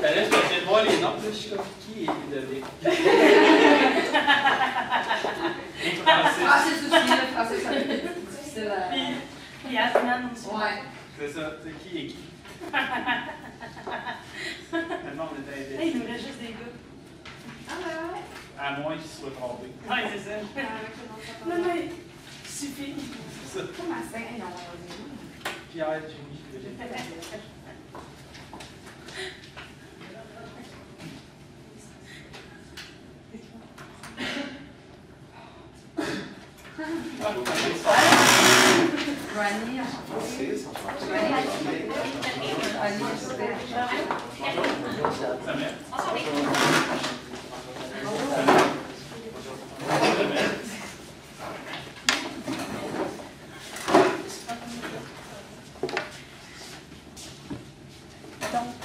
Là, je vais voir les noms, là, je suis comme qui est Ludovic? Francis aussi, là, Francis, ça va être difficile à... Puis Asman aussi. Ouais. C'est ça, c'est qui est qui? Maintenant, on est Hey, il nous reste juste des gars. à moins qu'il soit trompé. Ouais, c'est ça. Non, non, il suffit. C'est ça. Comment ça? Non, Pierre, Jimmy, Philippe. Ronnie,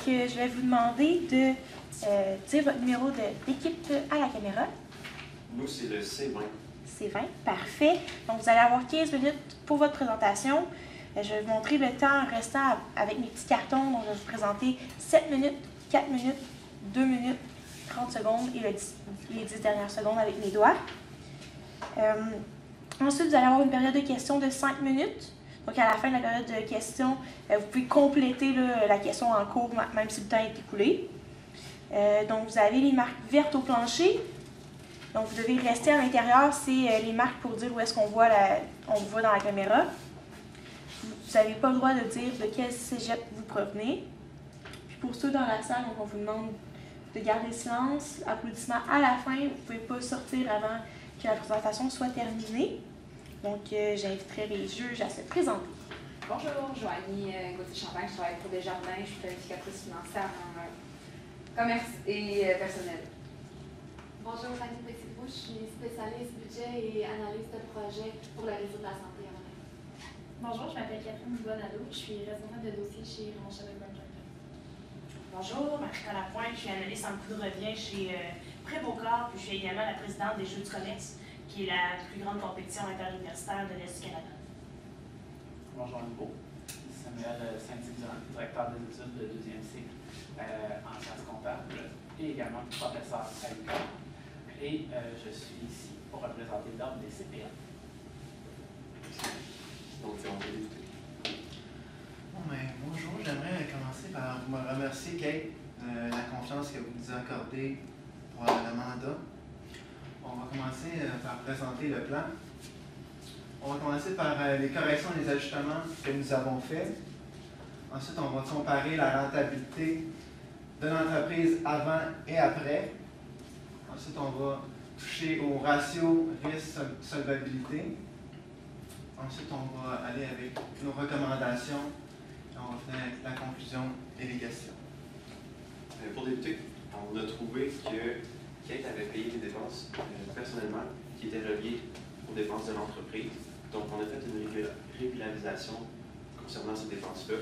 je vais vous demander de dire votre numéro d'équipe à la caméra. Nous, c'est le C20. C'est 20, parfait. Donc, vous allez avoir 15 minutes pour votre présentation. Je vais vous montrer le temps restant avec mes petits cartons. Donc, je vais vous présenter 7 minutes, 4 minutes, 2 minutes, 30 secondes et les 10 dernières secondes avec mes doigts. Ensuite, vous allez avoir une période de questions de 5 minutes. Donc, à la fin de la période de questions, vous pouvez compléter la question en cours, même si le temps est écoulé. Donc, vous avez les marques vertes au plancher. Donc, vous devez rester à l'intérieur. C'est les marques pour dire où est-ce qu'on voit, on voit dans la caméra. Vous n'avez pas le droit de dire de quel cégep vous provenez. Puis pour ceux dans la salle, donc on vous demande de garder silence, applaudissements à la fin. Vous ne pouvez pas sortir avant que la présentation soit terminée. Donc, j'inviterai les juges à se présenter. bonjour, Joanie Gauthier-Champagne, je travaille pour Desjardins, je suis planificatrice financière en commerce et personnel. Bonjour, Fanny Petit-Bouche, je suis spécialiste budget et analyse de projet pour le réseau de la santé à Montréal. Bonjour, je m'appelle Catherine Bonado, je suis responsable de dossier chez Raymond Chabot. Bonjour, Marie-Claude Lapointe, je suis analyste en coût de revient chez Prévocor, puis je suis également la présidente des Jeux du commerce, qui est la plus grande compétition interuniversitaire de l'Est du Canada. Bonjour Nico, Samuel Saint-Exupéry, directeur des études de deuxième cycle en sciences comptables et également professeur à l'UQAM. Et je suis ici pour représenter l'ordre des CPA. Donc, on peut débuter. Bon, bonjour, j'aimerais commencer par vous remercier, Kate, de la confiance que vous nous accordez pour le mandat. On va commencer par présenter le plan. On va commencer par les corrections et les ajustements que nous avons faits. Ensuite, on va comparer la rentabilité de l'entreprise avant et après. Ensuite, on va toucher au ratio risque-solvabilité. Ensuite, on va aller avec nos recommandations. Et on va finir avec la conclusion et les questions. Pour débuter, on a trouvé que Kate avait payé les dépenses personnellement qui étaient reliées aux dépenses de l'entreprise. Donc, on a fait une régularisation concernant ces dépenses-là.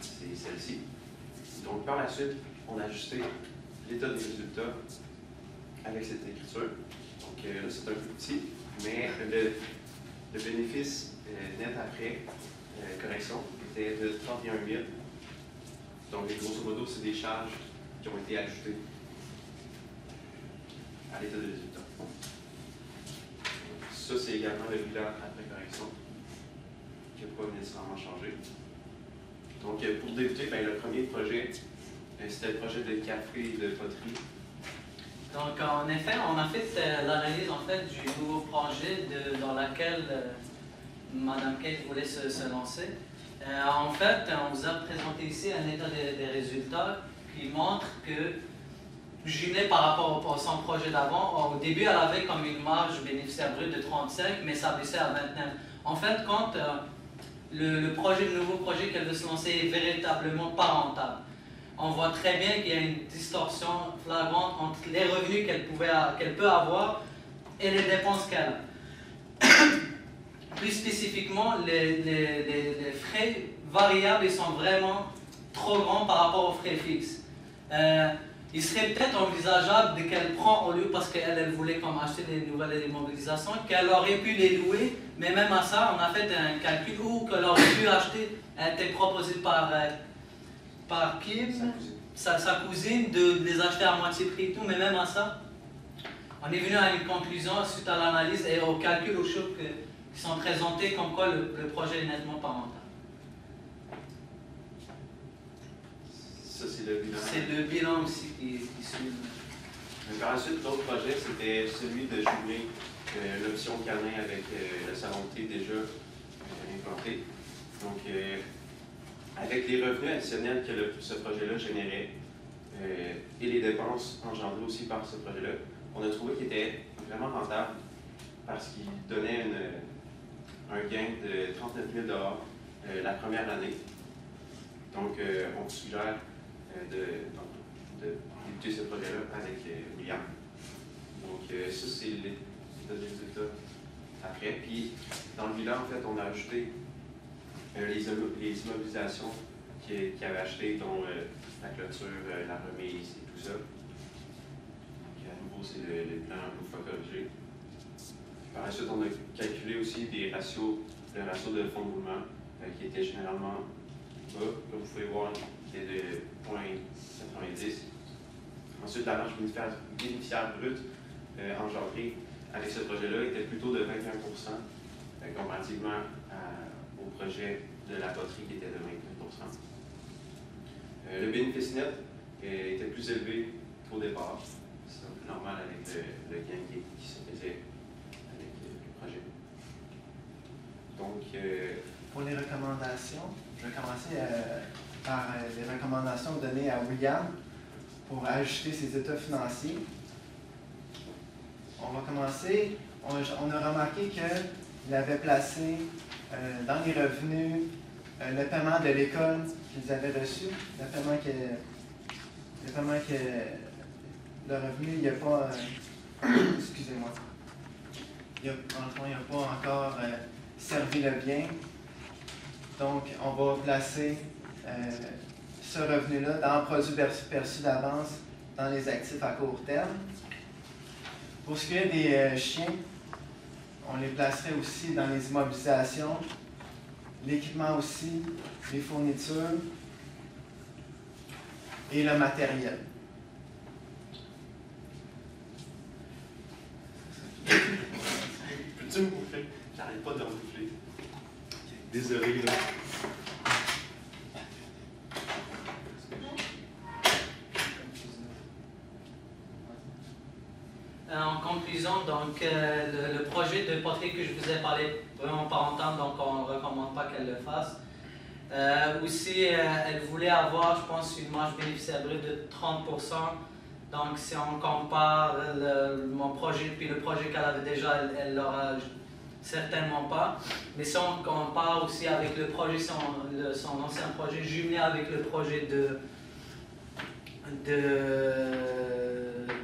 C'est celle-ci. Donc, par la suite, on a ajusté l'état des résultats avec cette écriture. Donc, là, c'est un peu petit, mais le bénéfice net après correction était de 31 000. Donc, grosso modo, c'est des charges qui ont été ajoutées à l'état de résultat. Ça, c'est également le bilan après correction qui n'a pas nécessairement changé. Donc, pour débuter, le premier projet, c'était le projet de café et de poterie. Donc, en effet, on a fait l'analyse en fait, du nouveau projet dans lequel Mme Kate voulait se lancer. En fait, on vous a présenté ici un état des résultats qui montre que, jumelé par rapport à son projet d'avant, au début, elle avait comme une marge bénéficiaire brute de 35, mais ça baissait à 29. En fait, quand le nouveau projet qu'elle veut se lancer est véritablement pas rentable, on voit très bien qu'il y a une distorsion flagrante entre les revenus qu'elle peut avoir et les dépenses qu'elle a. Plus spécifiquement, les frais variables ils sont vraiment trop grands par rapport aux frais fixes. Il serait peut-être envisageable qu'elle prend au lieu, parce qu'elle voulait comme acheter des nouvelles immobilisations, qu'elle aurait pu les louer, mais même à ça, on a fait un calcul où qu'elle aurait pu acheter, elle a été proposée par Kim, sa cousine de les acheter à moitié prix et tout, mais même à ça, on est venu à une conclusion suite à l'analyse et au calcul aux chiffres qui sont présentés comme quoi le projet est nettement pas rentable. Ça, c'est le bilan. C'est le bilan aussi qui suit. Mais par la suite, l'autre projet, c'était celui de jumeler l'option canin avec le salon de thé déjà implanté. Donc, avec les revenus additionnels que ce projet-là générait et les dépenses engendrées aussi par ce projet-là, on a trouvé qu'il était vraiment rentable parce qu'il donnait un gain de 39 000 $ la première année. Donc, on vous suggère de débuter ce projet-là avec William. Donc, ça, c'est les résultats après. Puis, dans le bilan, en fait, on a ajouté les immobilisations qu'il avait achetées, dont la clôture, la remise et tout ça. Donc, à nouveau, c'est le bilan une fois corrigé. Par la suite, on a calculé aussi le ratio de fonds de roulement qui était généralement bas, comme vous pouvez voir, qui est de 0,90. Ensuite, la marge bénéficiaire brute engendrée avec ce projet-là était plutôt de 21 comparativement au projet de la poterie qui était de 25 Le bénéfice net était plus élevé qu'au départ. C'est un peu normal avec le gain qui se faisait avec le projet. Donc, pour les recommandations, je vais commencer par les recommandations données à William pour ajuster ses états financiers. On va commencer. On a remarqué qu'il avait placé dans les revenus le paiement de l'école qu'ils avaient reçu, le paiement que le revenu, il n'y a pas. Excusez-moi. Il n'a pas encore servi le bien. Donc, on va placer ce revenu-là dans le produit perçu d'avance dans les actifs à court terme. Pour ce qui est des chiens, on les placerait aussi dans les immobilisations, l'équipement aussi, les fournitures et le matériel. Peux-tu me moufler? J'arrête pas de moufler. Désolé, là. En conclusion, donc, le projet de poterie que je vous ai parlé vraiment pas longtemps, donc on ne recommande pas qu'elle le fasse. Aussi, elle voulait avoir, je pense, une marge bénéficiaire brute de 30 %. Donc, si on compare mon projet puis le projet qu'elle avait déjà, elle l'aura certainement pas. Mais si on compare aussi avec le projet, son ancien projet, jumelé avec le projet de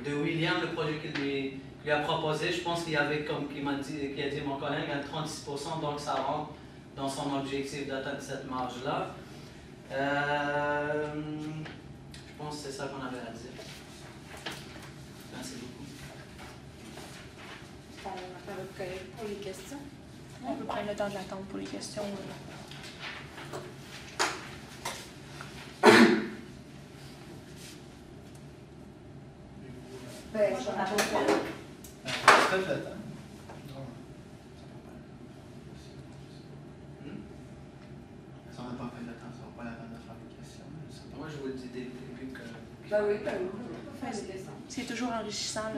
William, le projet qu'il lui a proposé, je pense qu'il y avait, comme a dit mon collègue, un 36 %, donc ça rentre dans son objectif d'atteindre cette marge-là. Je pense que c'est ça qu'on avait à dire. Merci beaucoup. On va faire votre collègue pour les questions. On peut prendre le temps de l'attendre pour les questions. Ben, on n'a pas le temps. Faites le temps. Si on n'a pas fait le temps, ça ne vaut pas la peine de faire des questions. Moi, je vous le dis dès le début que... Ben oui, on va faire des questions. C'est toujours enrichissant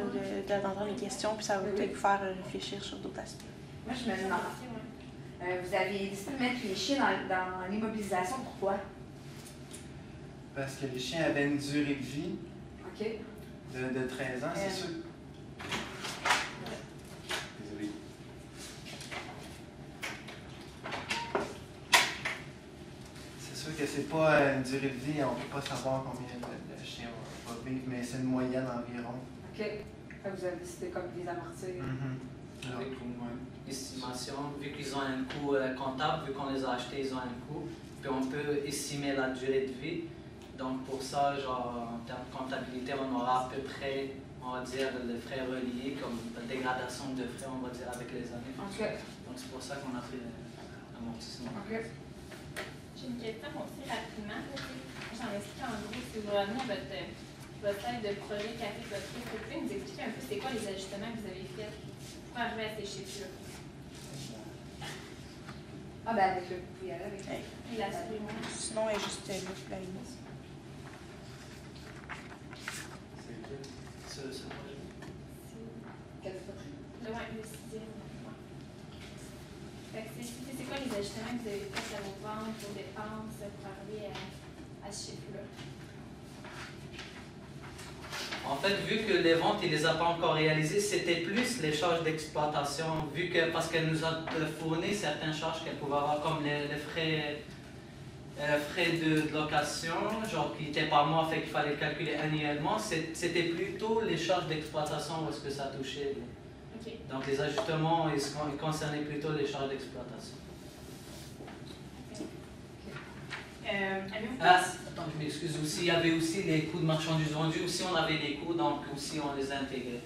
d'entendre les questions, puis ça va peut-être vous faire réfléchir sur d'autres aspects. Moi, je me demande, vous avez décidé de mettre les chiens dans l'immobilisation, pourquoi? Parce que les chiens avaient une durée de vie OK. de 13 ans, c'est sûr. Désolé. C'est sûr que c'est pas une durée de vie, on ne peut pas savoir combien de chiens va vivre, mais c'est une moyenne environ. OK. Vous avez décidé comme de les amortir. Avec une estimation, vu qu'ils ont un coût comptable, vu qu'on les a achetés, ils ont un coût, puis on peut estimer la durée de vie. Donc pour ça, genre, en termes de comptabilité, on aura à peu près, on va dire, les frais reliés, comme la dégradation de frais, on va dire, avec les années. OK. Donc c'est pour ça qu'on a fait l'amortissement. OK. J'ai j'ai une question aussi rapidement. J'en explique en gros, si vous revenez à votre slide de projet café votre est-ce que vous pouvez nous expliquer un peu c'est quoi les ajustements que vous avez faits pour arriver à ces chiffres-là? Ah ben avec le, vous pouvez y aller avec Ouais. Et la suivante. Sinon, elle est juste là, la limite. Ce projet. quelle photo? Le 6e. Fait que c'est quoi les ajustements que vous avez faits à vos ventes, vos dépenses pour arriver à ce chiffre-là? En fait, vu que les ventes, il ne les a pas encore réalisées, c'était plus les charges d'exploitation, vu que parce qu'elle nous a fourni certaines charges qu'elle pouvait avoir, comme les frais de location, genre qui n'étaient par mois, fait qu'il fallait le calculer annuellement. C'était plutôt les charges d'exploitation où est-ce que ça touchait. Okay. Donc les ajustements, ils concernaient plutôt les charges d'exploitation. Avez-vous Attends, je m'excuse aussi, il y avait aussi les coûts de marchandises vendues, aussi on avait des coûts, donc aussi on les a intégrés.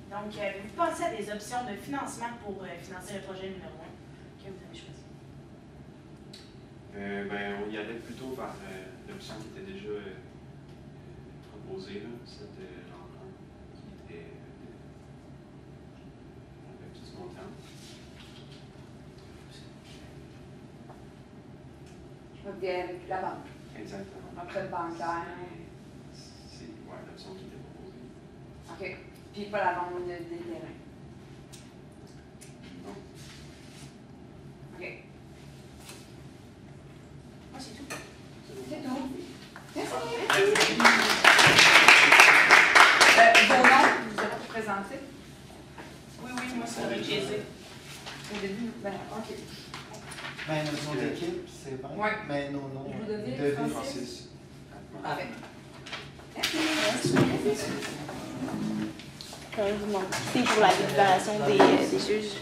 Donc, avez-vous pensé à des options de financement pour financer le projet numéro 1 que vous avez choisi? On y allait plutôt vers l'option qui était déjà proposée, là, cette rencontre qui était avec tout ce montant. Donc avec la banque. Exactement. Un prêt bancaire. C'est l'option qui était proposée. OK. Puis pas la vente des terrains. Non. OK. Moi, c'est tout. C'est tout. Merci. Vos noms, vous êtes présentés? Oui, moi, c'est avec Jésus. Au début, ben, OK. Ben, notre nom d'équipe, c'est bon. Ouais. Mais nos noms. Ludovic, Francis. Francis. Parfait. Merci. Quand même, vous m'en quittez pour la délibération des juges.